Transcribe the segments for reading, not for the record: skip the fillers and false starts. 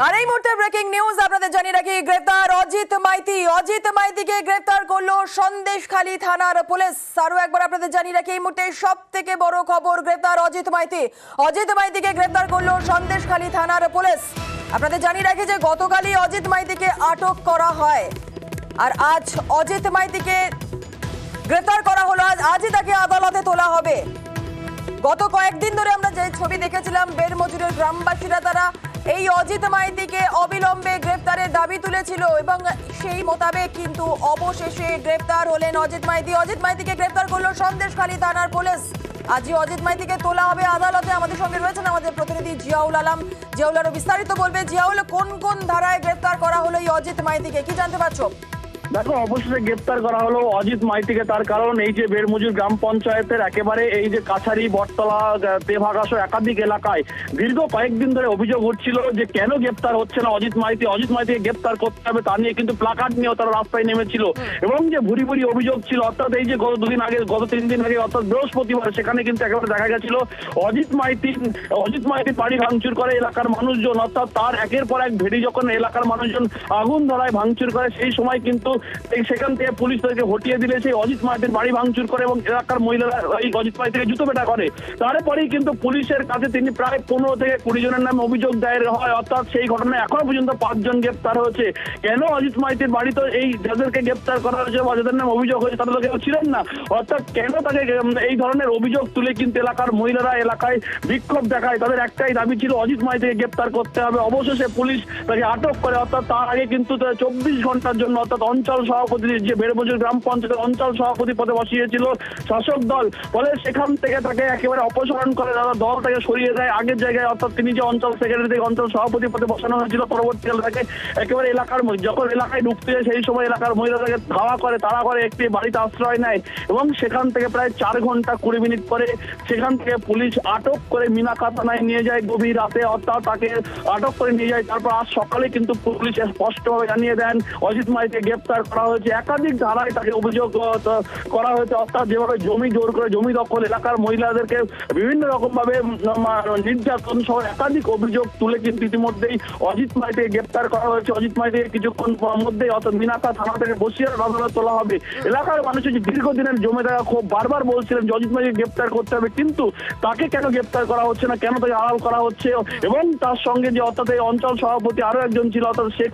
আর এই মুহূর্তে breaking news আপনাদের জানিয়ে রাখি, গ্রেফতার অজিত মাইতিকে গ্রেফতার করলো সন্দেশখালী থানার পুলিশ। আরো একবার আপনাদের জানিয়ে রাখি, এই মুহূর্তে সব থেকে বড় খবর, গ্রেফতার অজিত মাইতিকে গ্রেফতার করলো সন্দেশখালী থানার পুলিশ। আপনাদের জানিয়ে রাখি যে গতকালই অজিত মাইতিকে আটক করা হয়, আর আজ অজিত মাইতিকে গ্রেফতার করা হলো। আজই তাকে আদালতে তোলা হবে। গত কয়েকদিন ধরে আমরা যে ছবি দেখেছিলাম, বেরমজুরের গ্রামবাসীরা তারা এই অজিত মাইতিকে অবিলম্বে গ্রেফতারের দাবি তুলেছিল এবং সেই মোতাবেক কিন্তু অবশেষে গ্রেফতার হলেন অজিত মাইতিকে গ্রেফতার করলো সন্দেশখালী থানার পুলিশ। আজই অজিত মাইতিকে তোলা হবে আদালতে। আমাদের সঙ্গে রয়েছেন আমাদের প্রতিনিধি জিয়াউল আলম। জিয়াউল আরো বিস্তারিত বলবে। জিয়াউল, কোন কোন ধারায় গ্রেফতার করা হলো এই অজিত মাইতিকে, কি জানতে পারছো? দেখো, অবশ্যই গ্রেপ্তার করা হলো অজিত মাইতিকে। তার কারণ এই যে বেরমজুর গ্রাম পঞ্চায়েতের একেবারে এই যে কাছারি, বটতলা, তেভাগাসহ একাধিক এলাকায় দীর্ঘ কয়েকদিন ধরে অভিযোগ উঠছিল যে কেন গ্রেপ্তার হচ্ছে না অজিত মাইতিকে গ্রেপ্তার করতে হবে তা নিয়ে কিন্তু প্লাকার্ড নিয়েও তারা রাস্তায় নেমেছিল এবং যে ভুরি ভুরি অভিযোগ ছিল, অর্থাৎ এই যে গত 3 দিন আগে অর্থাৎ বৃহস্পতিবার সেখানে কিন্তু একেবারে দেখা গেছিল অজিত মাইতির বাড়ি ভাঙচুর করে এলাকার মানুষজন। অর্থাৎ তার একের পর এক ভেড়ি যখন এলাকার মানুষজন আগুন ধরায় ভাঙচুর করে, সেই সময় কিন্তু সেখান থেকে পুলিশ তাদেরকে হটিয়ে দিলে সেই অজিত মাইতির বাড়ি ভাঙচুর করে এবং এলাকার মহিলারা এই অজিত মাইতিকে জুতো পেটা করে। তারপরেই কিন্তু পুলিশের কাছে তিনি প্রায় 15 থেকে 20 জনের নামে অভিযোগ দায়ের হয়। অর্থাৎ সেই ঘটনায় এখনো পর্যন্ত 5 জন গ্রেপ্তার হয়েছে। কেন অজিত মাইতির বাড়ি তো এই যাদেরকে গ্রেপ্তার করা হয়েছে বা যাদের নামে অভিযোগ হয়েছে তারা তো কেউ ছিলেন না। অর্থাৎ কেন তাকে এই ধরনের অভিযোগ তুলে কিন্তু এলাকার মহিলারা এলাকায় বিক্ষোভ দেখায়। তাদের একটাই দাবি ছিল অজিত মাইতিকে গ্রেপ্তার করতে হবে। অবশেষে পুলিশ তাকে আটক করে। অর্থাৎ তার আগে কিন্তু 24 ঘন্টার জন্য অর্থাৎ অঞ্চল সভাপতি, যে বেরমজুর গ্রাম পঞ্চায়েতের অঞ্চল সভাপতি পদে বসিয়েছিল শাসক দল, ফলে সেখান থেকে তাকে একেবারে অপসারণ করে দল তাকে সরিয়ে দেয় আগের জায়গায়। অর্থাৎ তিনি যে অঞ্চল সেক্রেটারি থেকে অঞ্চল সভাপতি পদে বসানো হয়েছিল, পরবর্তীকালে তাকে একেবারে এলাকার যখন এলাকায় ঢুকতে যায় সেই সময় এলাকার মহিলা তাকে ধাওয়া করে, তাড়া করে একটি বাড়িতে আশ্রয় নেয় এবং সেখান থেকে প্রায় 4 ঘন্টা 20 মিনিট পরে সেখান থেকে পুলিশ আটক করে মিনাকা থানায় নিয়ে যায় গভীর রাতে। অর্থাৎ তাকে আটক করে নিয়ে যায়। তারপর আজ সকালে কিন্তু পুলিশ স্পষ্টভাবে জানিয়ে দেন অজিত মাইতিকে গ্রেপ্তার করা হয়েছে। একাধিক ধারায় তাকে অভিযোগ করা হয়েছে। অর্থাৎ যেভাবে জমি জোর করে জমি দখল, এলাকার মহিলাদেরকে বিভিন্ন রকম ভাবে নির্যাতন সহ একাধিক অভিযোগ তুলে কিন্তু ইতিমধ্যেই অজিত মাইতিকে গ্রেপ্তার করা হয়েছে। অজিত মাইতিকে কিছুক্ষণ মধ্যেই অর্থাৎ মিনাকা থানা থেকে বসিরহাট আদালতে তোলা হবে। এলাকার মানুষের যে দীর্ঘদিনের জমে থাকা খুব বারবার বলছিলেন যে অজিত মাইতিকে গ্রেপ্তার করতে হবে, কিন্তু তাকে কেন গ্রেপ্তার করা হচ্ছে না, কেন তাকে আড়াল করা হচ্ছে। এবং তার সঙ্গে যে অর্থাৎ এই অঞ্চল সভাপতি আরো একজন ছিল অর্থাৎ শেখ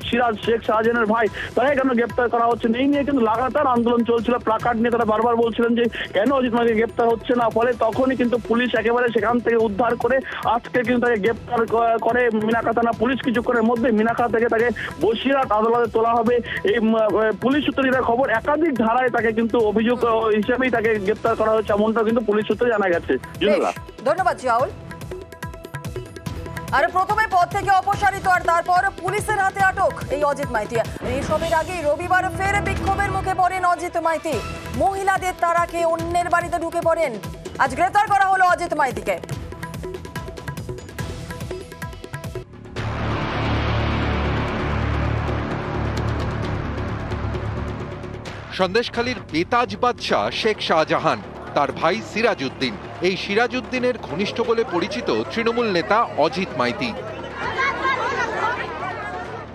শাহজাহানের ভাই, তাকে কেন গ্রেপ্তার করা হচ্ছে না, এই নিয়ে কিন্তু লাগাতার আন্দোলন চলছিল। প্লাকার্ড নিয়ে তারা বারবার বলছিলেন যে কেন অজিত মাইতিকে গ্রেপ্তার হচ্ছে না। ফলে তখনই কিন্তু পুলিশ একেবারে সেখান থেকে উদ্ধার করে আজকে কিন্তু তাকে গ্রেপ্তার করে মিনাকা থানা পুলিশ। কিছুক্ষণের মধ্যে মিনাকা থেকে তাকে বসিরহাট আদালতে তোলা হবে। এই পুলিশ সূত্রে যেটা খবর, একাধিক ধারায় তাকে কিন্তু অভিযোগ হিসেবেই তাকে গ্রেপ্তার করা হচ্ছে, এমনটা কিন্তু পুলিশ সূত্রে জানা গেছে। ধন্যবাদ জিয়াউল। আর প্রথমে পদ থেকে অপসারিত আর তারপর পুলিশের হাতে আটক এই অজিত মাইতি। এসবের আগে রবিবার ফের বিক্ষোভের মুখে পড়েন অজিত মাইতি। মহিলাদের তারা খেয়ে অন্যের বাড়িতে ঢুকে পড়েন। আজ গ্রেফতার করা হলো অজিত মাইতিকে। সন্দেশখালীর বেতাজ বাদশাহ শেখ শাহজাহান, তার ভাই সিরাজউদ্দিন, এই সিরাজউদ্দিনের ঘনিষ্ঠ বলে পরিচিত তৃণমূল নেতা অজিত মাইতি।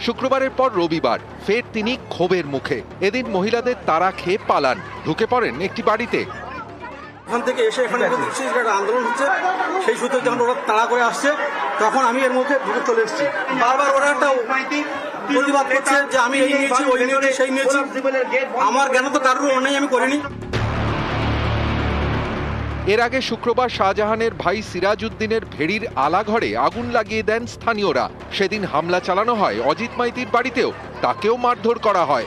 শুক্রবারের পর রবিবার ফের তিনি ক্ষোভের মুখে। এদিন মহিলাদের তাড়া খেয়ে পালান, ঢুকে পড়েন একটি বাড়িতে। ওখান থেকে এসে এখানে একটা আন্দোলন হচ্ছে, সেই সূত্রে যখন ওরা তাড়া করে আসছে তখন আমি এর মধ্যে ঢুকে চলে এসেছি। বারবার ওরা একটা প্রতিবাদ করছে যে আমি এই নিয়েছি, ওই নিয়েছি, সেই নিয়েছি। আমার জ্ঞান তো কারোর নেই, আমি করিনি। এর আগে শুক্রবার শাহজাহানের ভাই সিরাজউদ্দিনের ভেড়ির আলাঘরে আগুন লাগিয়ে দেন স্থানীয়রা। সেদিন হামলা চালানো হয় অজিত মাইতির বাড়িতেও, তাকেও মারধর করা হয়।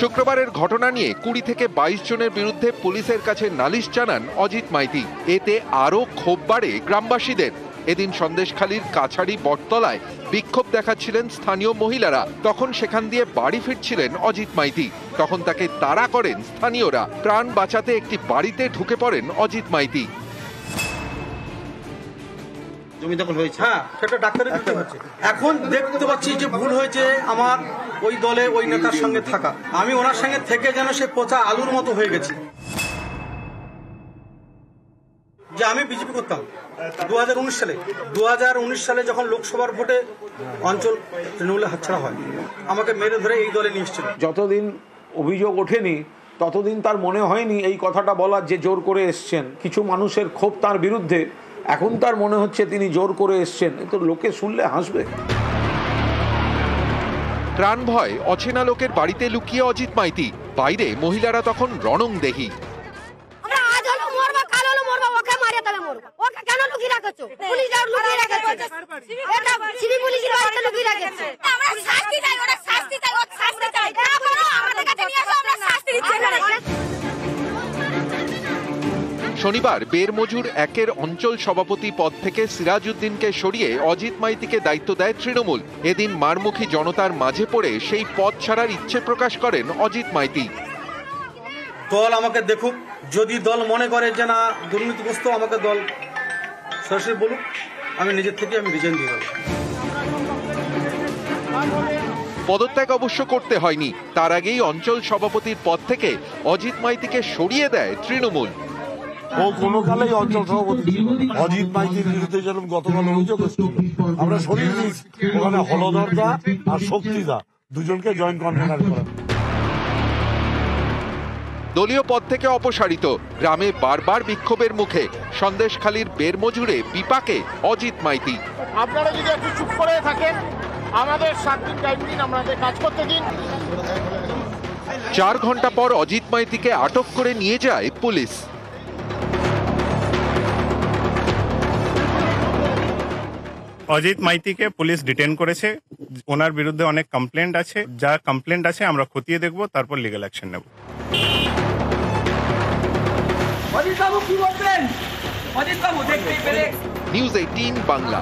শুক্রবারের ঘটনা নিয়ে 20 থেকে 22 জনের বিরুদ্ধে পুলিশের কাছে নালিশ জানান অজিত মাইতি। এতে আরও ক্ষোভ বাড়ে গ্রামবাসীদের। এদিন সন্দেশখালীর কাছারি বটতলায় বিক্ষোভ দেখাচ্ছিলেন স্থানীয় মহিলারা। তখন সেখান দিয়ে বাড়ি ফিরছিলেন অজিত মাইতি। তখন তাকে তাড়া করেন স্থানীয়রা। প্রাণ বাঁচাতে একটি বাড়িতে ঢুকে পড়েন অজিত মাইতি। জমি দখল হয়েছে, হ্যাঁ, সেটা ডাক্তারের দিতে হচ্ছে। এখন দেখতে পাচ্ছি যে ভুল হয়েছে আমার ওই দলে ওই নেতার সঙ্গে থাকা। আমি ওনার সঙ্গে থেকে যেন সে পচা আলুর মতো হয়ে গেছি। যে আমি বিজেপি করতাম 2019 সালে যখন লোকসভার ভোটে অঞ্চল তৃণমূলে হাতছাড়া হয়, আমাকে মেরে ধরে এই দলে নিয়ে এসেছিল। যতদিন অভিযোগ ওঠেনি ততদিন তার মনে হয়নি এই কথাটা বলার যে জোর করে এসছেন। কিছু মানুষের ক্ষোভ তার বিরুদ্ধে, এখন তার মনে হচ্ছে তিনি জোর করে এসছেন। তো লোকে শুনলে হাসবে। প্রাণ ভয় অচেনা লোকের বাড়িতে লুকিয়ে অজিত মাইতি, বাইরে মহিলারা তখন রণংদেহী। আমরা আজ হলো মরবা, কাল হলো মরবা, ওকে মারিয়ে তবে মরবা। ওকে কেন লুকিয়ে রাখছো? পুলিশ আর লুকিয়ে রাখছে, এটা সিভিল পুলিশের বাড়িতে লুকিয়ে রাখছে। আমরা শাস্তি চাই, ওরা শাস্তি চাই, ওরা শাস্তি চাই। তারপরে আমাদের কাছে নিয়ে আসো, আমরা শাস্তি দিচ্ছি। শনিবার বেরমজুর একের অঞ্চল সভাপতি পদ থেকে সিরাজউদ্দিনকে সরিয়ে অজিত মাইতিকে দায়িত্ব দেয় তৃণমূল। এদিন মারমুখী জনতার মাঝে পড়ে সেই পদ ছাড়ার ইচ্ছে প্রকাশ করেন অজিত মাইতি। দল আমাকে দেখুক, যদি দল মনে করে যে না দুর্নীতিগ্রস্ত, আমাকে দল সরাসরি বলুক, আমি নিজের থেকে আমি রিজাইন দিয়ে দেবো। পদত্যাগ অবশ্য করতে হয়নি, তার আগেই অঞ্চল সভাপতির পদ থেকে অজিত মাইতিকে সরিয়ে দেয় তৃণমূল। ও কোনো কালেই অঞ্চল সভাপতি ছিল। অজিত মাইতির বিরুদ্ধে যেরকম গতকাল অভিযোগ এসেছিল, আমরা সরিয়ে দিয়েছি। ওখানে হলধরদা আর শক্তিদা দুজনকে জয়েন্ট কনভেনার করা। দলীয় পদ থেকে অপসারিত, গ্রামে বারবার বিক্ষোভের মুখে, সন্দেশখালীর বেরমজুরে বিপাকে অজিত মাইতি। আপনারা যদি একটু চুপ করে থাকেন, আমাদের 7 দিন টাইম দিন, আমাদের কাজ করতে দিন। 4 ঘন্টা পর অজিত মাইতিকে আটক করে নিয়ে যায় পুলিশ। অজিত মাইতিকে পুলিশ ডিটেন করেছে। ওনার বিরুদ্ধে অনেক কমপ্লেন্ট আছে, যা কমপ্লেন্ট আছে আমরা খতিয়ে দেখব, তারপর লিগ্যাল অ্যাকশন নেব। নিউজ 18 বাংলা।